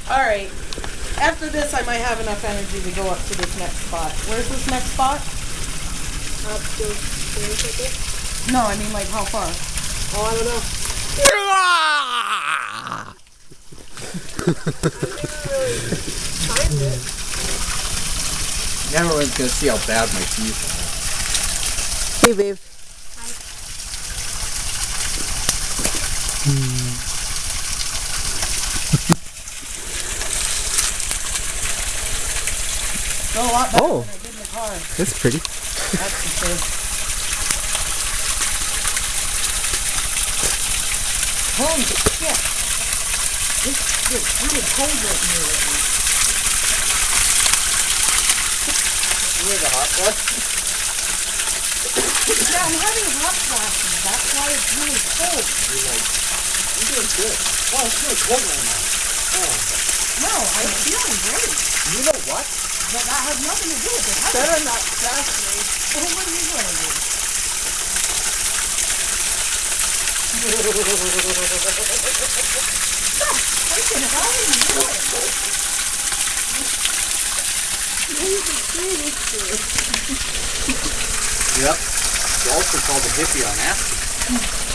Alright. After this, I might have enough energy to go up to this next spot. Where's this next spot? Up to stairs, I guess. No, I mean like how far? Oh, I don't know. Timed it. Everyone's gonna see how bad my teeth Hey, babe. Go a lot better Oh. than I did in the car. That's pretty. That's for sure. Holy shit. This is really cold right here right now. are. You're the hot one. Yeah, I'm having hot flashes. That's why it's really cold. You're doing good. Oh, it's really cold right now. Oh. No, I'm feeling great. You know what? But that has nothing to do with it. Better not sass me. Well, what are you going to do? What the hell are you doing? Yep. It's also called a hippie on acid.